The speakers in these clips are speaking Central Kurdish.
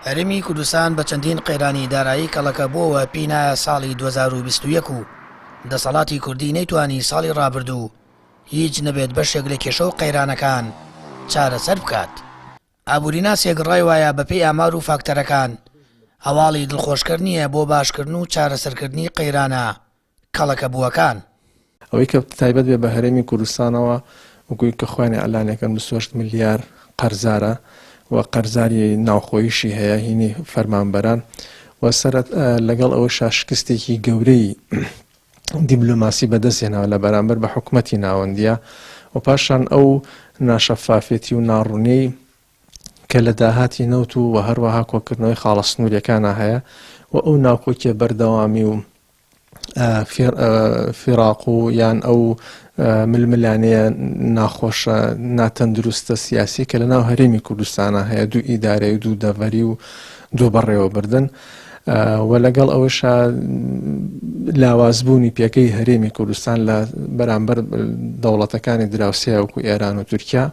هەرێمی کوردستان بە چەندین قەیرانی دارایی کەڵەکە بۆوە پێنایە ساڵی 2021 و دەسەڵاتی کوردی نەیتوانی ساڵی ڕابردوو هیچ نەبێت بەشێک لە کێشە و قەیرانەکان چارەسەر بکات. ئابووریناسێک ڕای وایە بەپێی ئامار و فاکتەرەکان هەواڵی دڵخۆشکرد نییە بۆ باشکردن و چارەسەرکردنی قەیرانە کەڵەکە بووەکان. ئەوەی کە تایبەت بێ بە هەرێمی کوردستانەوە وەکوی کە خوێنی ئەلانەکەن 28 ملیار قەرزارە و قەرزاری ناوخۆییشی هەیە هینی فەرمانبەران و سەرەت لەگەڵ ئەوە شاشکستێکی گەورەی دیبلۆماسی بەدەستێنەوە لە بەرامبەر بە حکومەتی ناوەندیە و پاشان ئەو ناشەفافێتی و ناڕوونەی کە لە داهاتی نەوت و هەروەها کۆکردنەوەی خاڵە سنووریەکانە هەیە و ئەو ناوکۆکیە بەردەوامی و فێراق و یان ئەو ململانەیە ناخۆشە ناتەندروستە سیاسی کە لە ناو هەرێمی کوردستانە هەیە، دوو ئیدارەی و دوو دەڤەری و دوو بەڕێوەبردن و لەگەڵ ئەوەشە لاوازبوونی پێکەی هەرێمی کوردستان لە بەرامبەر دەوڵەتەکانی دراوسێ وەکو ئێران و تورکیا،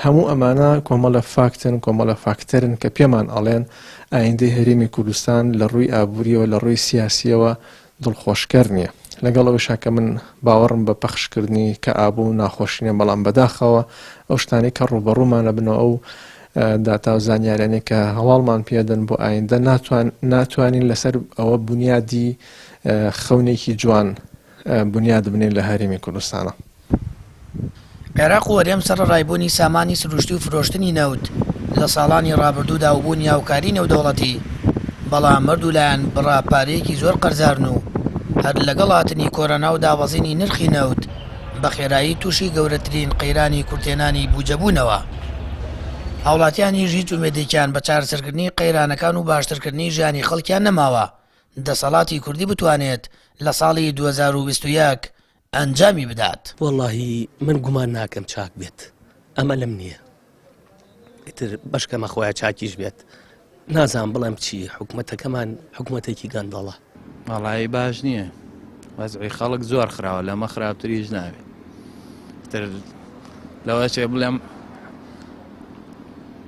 هەموو ئەمانە کۆمەڵە فاکتن کۆمەڵە فاکتەرن کە پێمان ئەڵێن ئایندەی هەرێمی کوردستان لە ڕووی ئابووریەوە لە ڕووی سیاسیەوە دڵخۆشکەر نییە. لەگەڵ ئەوەشە کە من باوەڕم بە پەخشکردنی کە ئابوو ناخۆشینە بەڵام بەداخەوە ئەو شتانی کە ڕوبەڕوومانە بنەوە ئەو داتا و زانیاریانەی کە هەواڵمان پێدەن بۆ ئایندە ناتوانین لەسەر ئەوە بنیادی خەونێکی جوان بنیاد بنین لە هەرێمی کوردستانە. عێراق و هەرێم سەر ڕایبوونی سامانی سروشتی و فرۆشتنی نەوت لە ساڵانی ڕابردوودا و بوونی هاوکاری نێودەوڵەتی، بەڵام مردوو لایەن بڕاپارەیەکی زۆر قەرزارن و هەر لەگەڵ هاتنی کۆرەنا و داوەزینی نرخی نەوت بە خێرایی تووشی گەورەترین قەیرانی کورتێنانی بووجەبوونەوە. هاوڵاتیانی هیچ ومێدێکیان بە چارەسەرکردنی قەیرانەکان و باشترکردنی ژیانی خەڵکیان نەماوە دەسەڵاتی کوردی بتوانێت لە ساڵی 2021 ئەنجامی بدات. وەڵڵاهی من گومان ناکەم چاک بێت، ئەمە لەم نییە، ئیتر بەشکەمە خۆیان چاکیش بێت. نازان بڵێم چی حکومەتەکەمان حکومەتێکی گەندەڵە. وەڵایی باش نییە، وەزعی خەڵک زۆر خراوە، لەمە خراپتریش ناوێت. تر لەوە چێ بڵێم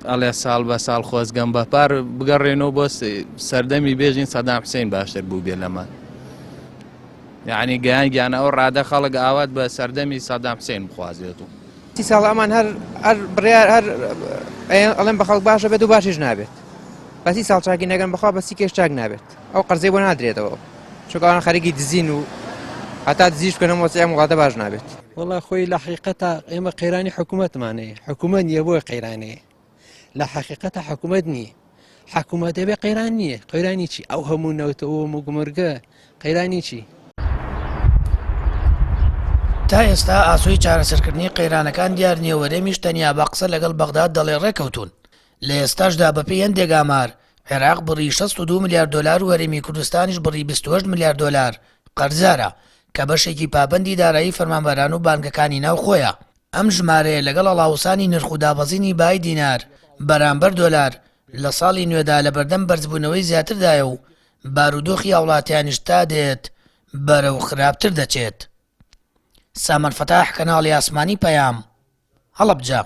ئەڵێ ساڵ بە ساڵ خۆزگەم بەپار بگەڕێنەوە بۆ سەردەمی بێژین سەدام حوسێن باشتر بوو بێ لەمان. یعنی گیانە ئەو ڕادە خەڵک ئاوات بە سەردەمی سەدام حوسێن بخوازێت و سی ساڵ ئەمان هەر بڕیار هەر ئەڵێن بە خەڵک باشە بێت و باشیش نابێت. بەسی ساڵ چاکی نەگەن بخوا بەسی کێش چاک نابێت، ئەو قەرزەی بۆ نادرێتەوە چونکەوان خەریکی دزین و هەتا دزیش بکەنەوە وەسیعم وڵاتە باش نابێت. وەڵا خۆی لە حقیقەتە ئێمە قەیرانی حکوومەتمانەیە، حکوومەت نییە بۆی قەیرانەیە، لە حقیقەتە حکوومەت نییە، حکوومەت دەبێ قەیران نییە. قەیرانی چی؟ ئەو هەموو نەوتەوە موگمرگە قەیرانی چی؟ تا ئێستا ئاسۆی چارەسەرکردنی قەیرانەکان دیار نییە. وەرێمیش تەنیا بە قسە لەگەڵ بەغداد دەڵێ ڕێکەوتون. لە ئێستاشدا بەپێی هەندێک ئامار عێراق بڕی 62 ملیار دۆلار و هەرێمی کوردستانیش بڕی 28 ملیار دۆلار قەرزارە کە بەشێکی پابەندی دارایی فەرمانبەران و بانکەکانی ناو خۆیە. ئەم ژمارەیە لەگەڵ هەڵاوسانی نرخ و دابەزینی بای دینار بەرامبەر دۆلار لە ساڵی نوێدا لە بەردەم بەرزبوونەوەی زیاتردایە و بارودۆخی هاوڵاتیانیش تا دێت بەرەو خراپتر دەچێت. سامان فەتاح، کەناڵی ئاسمانی پەیام، هەڵەبجە.